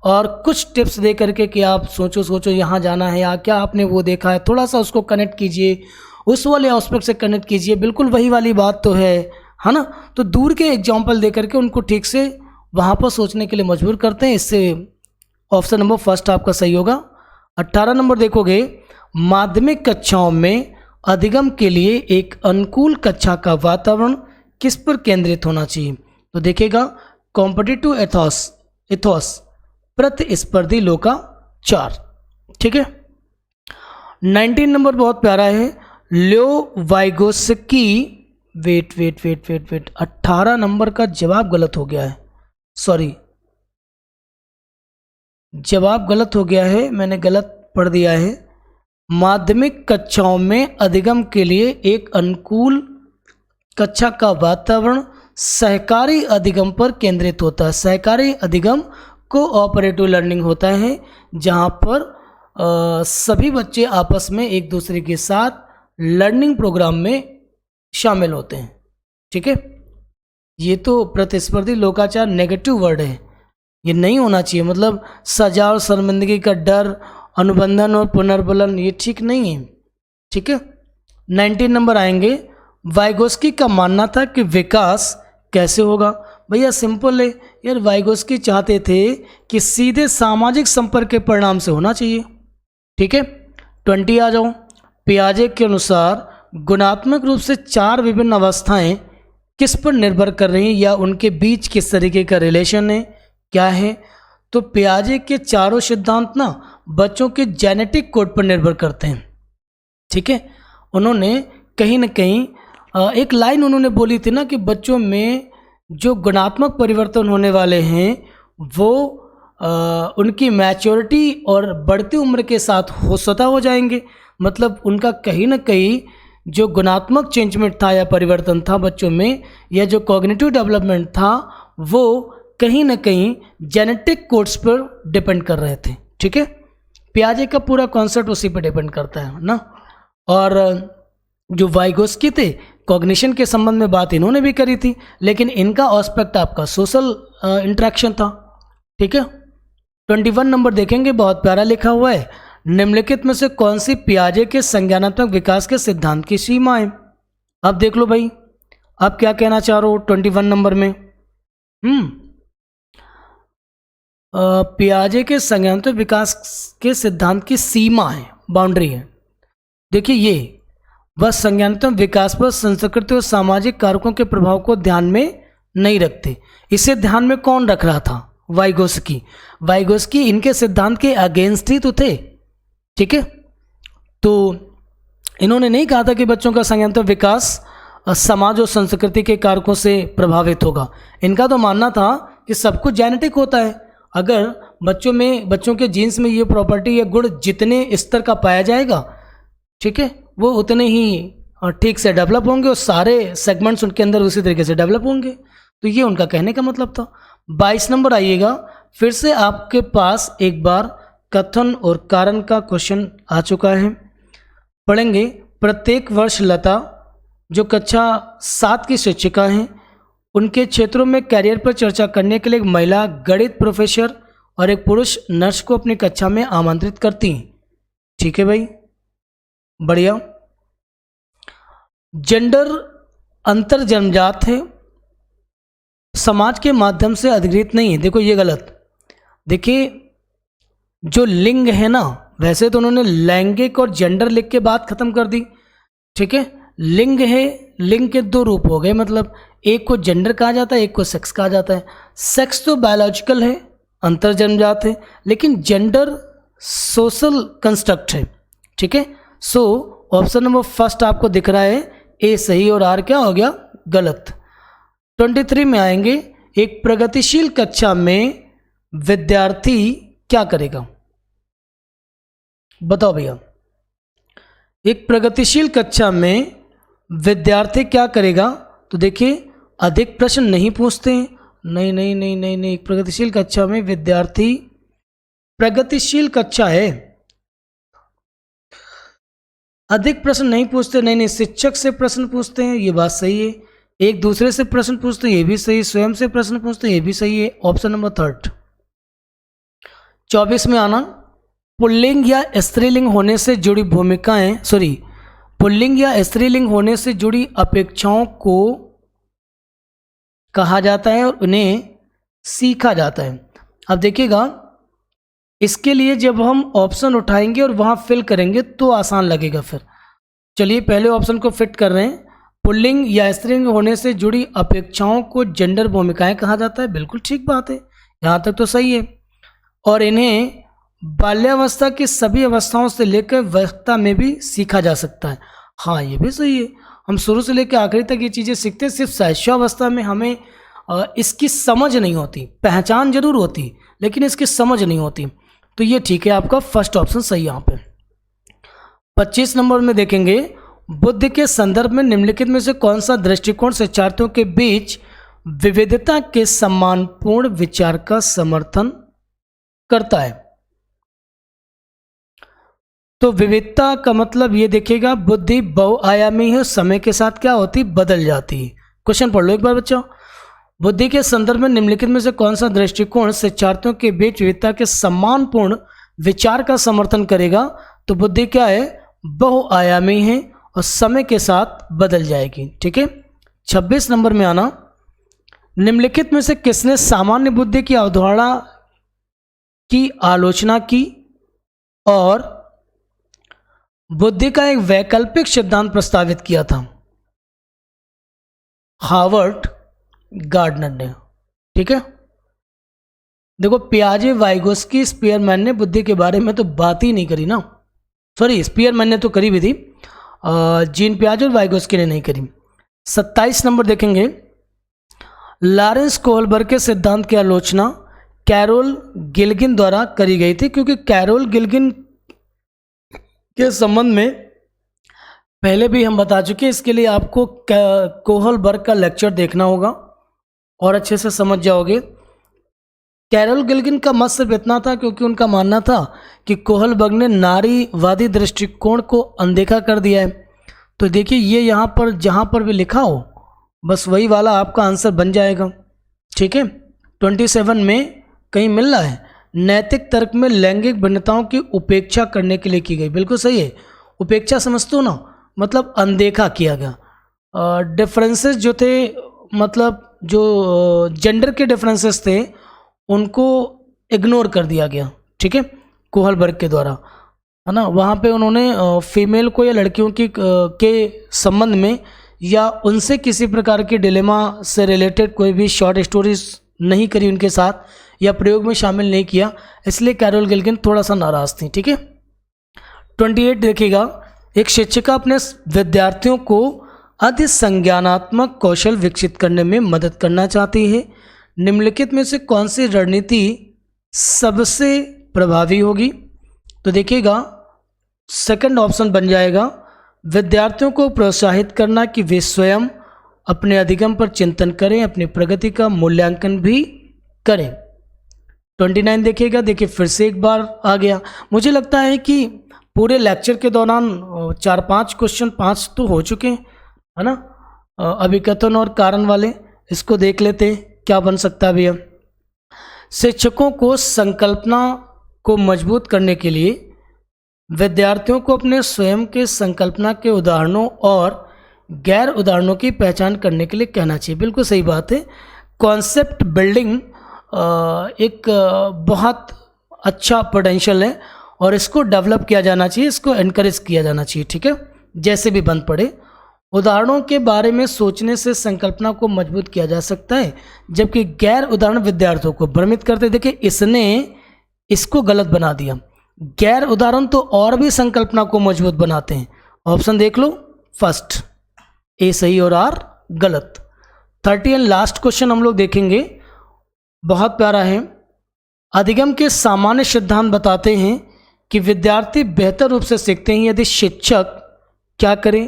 और कुछ टिप्स दे करके कि आप सोचो यहाँ जाना है या क्या आपने वो देखा है, थोड़ा सा उसको कनेक्ट कीजिए, उस वाले एस्पेक्ट से कनेक्ट कीजिए, बिल्कुल वही वाली बात तो है ना। तो दूर के एग्जाम्पल दे करके उनको ठीक से वहाँ पर सोचने के लिए मजबूर करते हैं। इससे ऑप्शन नंबर फर्स्ट आपका सही होगा। 18 नंबर देखोगे, माध्यमिक कक्षाओं में अधिगम के लिए एक अनुकूल कक्षा का वातावरण किस पर केंद्रित होना चाहिए? तो देखिएगा, कॉम्पिटिटिव एथोस प्रतिस्पर्धी लोकाचार, ठीक है। 19 नंबर बहुत प्यारा है, लियो वाइगोस्की। वेट 18 नंबर का जवाब गलत हो गया है, सॉरी जवाब गलत हो गया है, मैंने गलत पढ़ दिया है। माध्यमिक कक्षाओं में अधिगम के लिए एक अनुकूल कक्षा का वातावरण सहकारी अधिगम पर केंद्रित होता है। सहकारी अधिगम कोऑपरेटिव लर्निंग होता है, जहाँ पर सभी बच्चे आपस में एक दूसरे के साथ लर्निंग प्रोग्राम में शामिल होते हैं, ठीक है। ये तो प्रतिस्पर्धी लोकाचार नेगेटिव वर्ड है, ये नहीं होना चाहिए। मतलब सजा और शर्मिंदगी का डर, अनुबंधन और पुनर्बलन, ये ठीक नहीं है, ठीक है। 19 नंबर आएंगे, वाइगोस्की का मानना था कि विकास कैसे होगा? भैया सिंपल है यार, वाइगोस्की चाहते थे कि सीधे सामाजिक संपर्क के परिणाम से होना चाहिए, ठीक है। 20 आ जाओ, पियाजे के अनुसार गुणात्मक रूप से 4 विभिन्न अवस्थाएं किस पर निर्भर कर रही हैं या उनके बीच किस तरीके का रिलेशन है, क्या है? तो पियाजे के चारों सिद्धांत ना बच्चों के जेनेटिक कोड पर निर्भर करते हैं, ठीक है। उन्होंने कहीं ना कहीं एक लाइन उन्होंने बोली थी ना कि बच्चों में जो गुणात्मक परिवर्तन होने वाले हैं वो उनकी मैच्योरिटी और बढ़ती उम्र के साथ स्वतः हो जाएंगे। मतलब उनका कहीं ना कहीं जो गुणात्मक चेंजमेंट था या परिवर्तन था बच्चों में, या जो कॉग्निटिव डेवलपमेंट था, वो कहीं ना कहीं जेनेटिक कोड्स पर डिपेंड कर रहे थे, ठीक है। पियाजे का पूरा कॉन्सेप्ट उसी पर डिपेंड करता है ना। और जो वाइगोस्की थे, कॉग्निशन के संबंध में बात इन्होंने भी करी थी, लेकिन इनका एस्पेक्ट आपका सोशल इंटरेक्शन था, ठीक है। 21 नंबर देखेंगे, बहुत प्यारा लिखा हुआ है, निम्नलिखित में से कौन सी पियाजे के संज्ञानात्मक विकास के सिद्धांत की सीमा है? अब देख लो भाई, आप क्या कहना चाह रहे हो 21 नंबर में? पियाजे के संज्ञानात्मक विकास के सिद्धांत की सीमा है, बाउंड्री है। देखिए, ये वह संज्ञानात्मक विकास पर संस्कृति और सामाजिक कारकों के प्रभाव को ध्यान में नहीं रखते। इसे ध्यान में कौन रख रहा था? वाइगोस्की। वाइगोस्की इनके सिद्धांत के अगेंस्ट ही तो थे, ठीक है। तो इन्होंने नहीं कहा था कि बच्चों का संज्ञानात्मक विकास समाज और संस्कृति के कारकों से प्रभावित होगा। इनका तो मानना था कि सब कुछ जेनेटिक होता है। अगर बच्चों के जीन्स में ये प्रॉपर्टी या गुण जितने स्तर का पाया जाएगा, ठीक है, वो उतने ही ठीक से डेवलप होंगे और सारे सेगमेंट्स उनके अंदर उसी तरीके से डेवलप होंगे। तो ये उनका कहने का मतलब था। 22 नंबर आइएगा, फिर से आपके पास एक बार कथन और कारण का क्वेश्चन आ चुका है, पढ़ेंगे। प्रत्येक वर्ष लता, जो कक्षा 7 की शिक्षिका हैं, उनके क्षेत्रों में कैरियर पर चर्चा करने के लिए एक महिला गणित प्रोफेसर और एक पुरुष नर्स को अपनी कक्षा में आमंत्रित करती हैं, ठीक है भाई, बढ़िया। जेंडर अंतर जन्मजात है, समाज के माध्यम से अधिकृत नहीं है। देखो ये गलत। देखिए, जो लिंग है ना, वैसे तो उन्होंने लैंगिक और जेंडर लिख के बात खत्म कर दी, ठीक है। लिंग है, लिंग के 2 रूप हो गए, मतलब एक को जेंडर कहा जाता है, एक को सेक्स कहा जाता है। सेक्स तो बायोलॉजिकल है, अंतर जन्मजात है, लेकिन जेंडर सोशल कंस्ट्रक्ट है, ठीक है। सो ऑप्शन नंबर फर्स्ट आपको दिख रहा है, ए सही और आर क्या हो गया? गलत। 23 में आएंगे, एक प्रगतिशील कक्षा में विद्यार्थी क्या करेगा? बताओ भैया, एक प्रगतिशील कक्षा में विद्यार्थी क्या करेगा? तो देखिए, अधिक प्रश्न नहीं पूछते हैं, नहीं। एक प्रगतिशील कक्षा में विद्यार्थी, प्रगतिशील कक्षा है, अधिक प्रश्न नहीं पूछते, नहीं शिक्षक से प्रश्न पूछते हैं, ये बात सही है। एक दूसरे से प्रश्न पूछते हैं, ये भी सही, स्वयं से प्रश्न पूछते हैं, ये भी सही है। Option number third. 24 में आना, पुल्लिंग या स्त्रीलिंग होने से जुड़ी भूमिकाएं, पुल्लिंग या स्त्रीलिंग होने से जुड़ी अपेक्षाओं को कहा जाता है और उन्हें सीखा जाता है। अब देखिएगा, इसके लिए जब हम ऑप्शन उठाएंगे और वहां फिल करेंगे तो आसान लगेगा फिर। चलिए पहले ऑप्शन को फिट कर रहे हैं। पुल्लिंग या स्त्रीलिंग होने से जुड़ी अपेक्षाओं को जेंडर भूमिकाएं कहा जाता है, बिल्कुल ठीक बात है, यहाँ तक तो सही है। और इन्हें बाल्यावस्था की सभी अवस्थाओं से लेकर वयस्कता में भी सीखा जा सकता है। हाँ, ये भी सही है, हम शुरू से लेकर आखिरी तक ये चीज़ें सीखते हैं। सिर्फ शैशवावस्था में हमें इसकी समझ नहीं होती, पहचान जरूर होती लेकिन इसकी समझ नहीं होती। तो ये ठीक है, आपका फर्स्ट ऑप्शन सही यहाँ पे। 25 नंबर में देखेंगे, बुद्ध के संदर्भ में निम्नलिखित में से कौन सा दृष्टिकोण शिक्षार्थियों के बीच विविधता के सम्मानपूर्ण विचार का समर्थन करता है। तो विविधता का मतलब ये देखिएगा, बुद्धि बहुआयामी है, समय के साथ क्या होती, बदल जाती है। क्वेश्चन पढ़ लो एक बार बच्चों। बुद्धि के संदर्भ में निम्नलिखित में से कौन सा दृष्टिकोण शिक्षार्थियों के बीच विविधता के सम्मानपूर्ण विचार का समर्थन करेगा। तो बुद्धि क्या है, बहुआयामी है और समय के साथ बदल जाएगी। ठीक है। 26 नंबर में आना, निम्नलिखित में से किसने सामान्य बुद्धि की अवधारणा की आलोचना की और बुद्धि का एक वैकल्पिक सिद्धांत प्रस्तावित किया था। हार्वर्ड गार्डनर ने। ठीक है। देखो, पियाजे, वाइगोस्की, स्पीयरमैन ने बुद्धि के बारे में तो बात ही नहीं करी ना। सॉरी, स्पीयरमैन ने तो करी भी थी, जीन पियाजे और वाइगोस्की ने नहीं करी। 27 नंबर देखेंगे, लॉरेंस कोहलबर्ग के सिद्धांत की आलोचना कैरोल गिल्गिन द्वारा करी गई थी, क्योंकि कैरोल गिल्गिन के संबंध में पहले भी हम बता चुके हैं। इसके लिए आपको कोहलबर्ग का लेक्चर देखना होगा और अच्छे से समझ जाओगे। कैरोल गिल्गिन का मत सिर्फ इतना था क्योंकि उनका मानना था कि कोहलबर्ग ने नारीवादी दृष्टिकोण को अनदेखा कर दिया है। तो देखिए, ये यहाँ पर जहाँ पर भी लिखा हो बस वही वाला आपका आंसर बन जाएगा। ठीक है। 27 में कहीं मिल रहा है, नैतिक तर्क में लैंगिक भिन्नताओं की उपेक्षा करने के लिए की गई। बिल्कुल सही है। उपेक्षा समझते हो ना, मतलब अनदेखा किया गया। डिफरेंसेस जो थे, मतलब जो जेंडर के डिफरेंसेस थे उनको इग्नोर कर दिया गया। ठीक है, कोहलबर्ग के द्वारा, है ना। वहाँ पे उन्होंने फीमेल को या लड़कियों के संबंध में या उनसे किसी प्रकार की डिलेमा से रिलेटेड कोई भी शॉर्ट स्टोरीज नहीं करी उनके साथ या प्रयोग में शामिल नहीं किया, इसलिए कैरोल गिल्गिन थोड़ा सा नाराज थी। ठीक है। 28 देखिएगा, एक शिक्षिका अपने विद्यार्थियों को अधिक संज्ञानात्मक कौशल विकसित करने में मदद करना चाहती है। निम्नलिखित में से कौन सी रणनीति सबसे प्रभावी होगी। तो देखिएगा, सेकंड ऑप्शन बन जाएगा, विद्यार्थियों को प्रोत्साहित करना कि वे स्वयं अपने अधिगम पर चिंतन करें, अपनी प्रगति का मूल्यांकन भी करें। 29 देखिएगा, देखिए फिर से एक बार आ गया। मुझे लगता है कि पूरे लेक्चर के दौरान 4-5 क्वेश्चन 5 तो हो चुके हैं, है ना। अभिकथन और कारण वाले, इसको देख लेते हैं क्या बन सकता है भैया। शिक्षकों को संकल्पना को मजबूत करने के लिए विद्यार्थियों को अपने स्वयं के संकल्पना के उदाहरणों और गैर उदाहरणों की पहचान करने के लिए कहना चाहिए। बिल्कुल सही बात है। कॉन्सेप्ट बिल्डिंग एक बहुत अच्छा पोटेंशियल है और इसको डेवलप किया जाना चाहिए, इसको एनकरेज किया जाना चाहिए। ठीक है, जैसे भी बन पड़े। उदाहरणों के बारे में सोचने से संकल्पना को मजबूत किया जा सकता है, जबकि गैर उदाहरण विद्यार्थियों को भ्रमित करते। देखिए, इसने इसको गलत बना दिया। गैर उदाहरण तो और भी संकल्पना को मजबूत बनाते हैं। ऑप्शन देख लो, फर्स्ट ए सही और आर गलत। 30 एंड लास्ट क्वेश्चन हम लोग देखेंगे, बहुत प्यारा है। अधिगम के सामान्य सिद्धांत बताते हैं कि विद्यार्थी बेहतर रूप से सीखते हैं यदि शिक्षक क्या करें,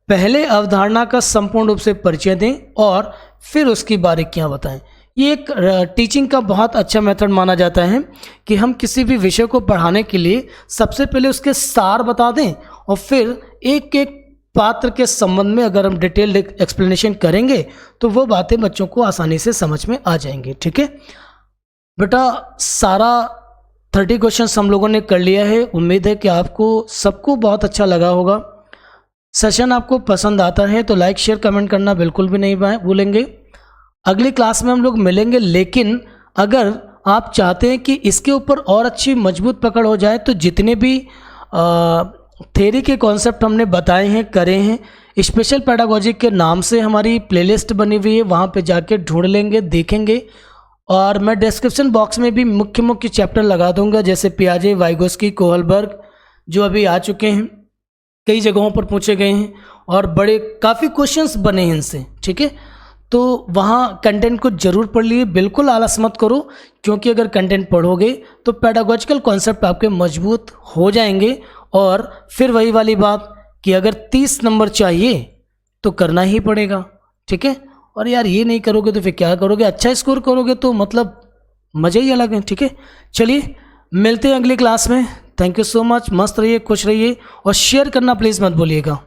पहले अवधारणा का संपूर्ण रूप से परिचय दें और फिर उसकी बारीकियां बताएं। ये एक टीचिंग का बहुत अच्छा मेथड माना जाता है कि हम किसी भी विषय को पढ़ाने के लिए सबसे पहले उसके सार बता दें और फिर एक एक पात्र के संबंध में अगर हम डिटेल एक्सप्लेनेशन करेंगे तो वो बातें बच्चों को आसानी से समझ में आ जाएंगी। ठीक है बेटा, सारा 30 क्वेश्चंस हम लोगों ने कर लिया है। उम्मीद है कि आपको सबको बहुत अच्छा लगा होगा। सेशन आपको पसंद आता है तो लाइक शेयर कमेंट करना बिल्कुल भी नहीं भूलेंगे। अगली क्लास में हम लोग मिलेंगे, लेकिन अगर आप चाहते हैं कि इसके ऊपर और अच्छी मजबूत पकड़ हो जाए तो जितने भी थ्योरी के कॉन्सेप्ट हमने बताए हैं करे हैं, स्पेशल पेडागोजी के नाम से हमारी प्लेलिस्ट बनी हुई है, वहाँ पे जाके ढूंढ लेंगे, देखेंगे। और मैं डिस्क्रिप्शन बॉक्स में भी मुख्य चैप्टर लगा दूंगा, जैसे पियाजे, वाइगोस्की, कोहलबर्ग, जो अभी आ चुके हैं, कई जगहों पर पूछे गए हैं और बड़े काफ़ी क्वेश्चंस बने हैं इनसे। ठीक है, तो वहाँ कंटेंट को जरूर पढ़ लिए, बिल्कुल आलस मत करो, क्योंकि अगर कंटेंट पढ़ोगे तो पेडागोजिकल कॉन्सेप्ट आपके मजबूत हो जाएंगे। और फिर वही वाली बात कि अगर 30 नंबर चाहिए तो करना ही पड़ेगा। ठीक है, और यार ये नहीं करोगे तो फिर क्या करोगे? अच्छा स्कोर करोगे तो मतलब मज़े ही अलग है। ठीक है, चलिए मिलते हैं अगली क्लास में। थैंक यू सो मच, मस्त रहिए, खुश रहिए और शेयर करना प्लीज़ मत भूलिएगा।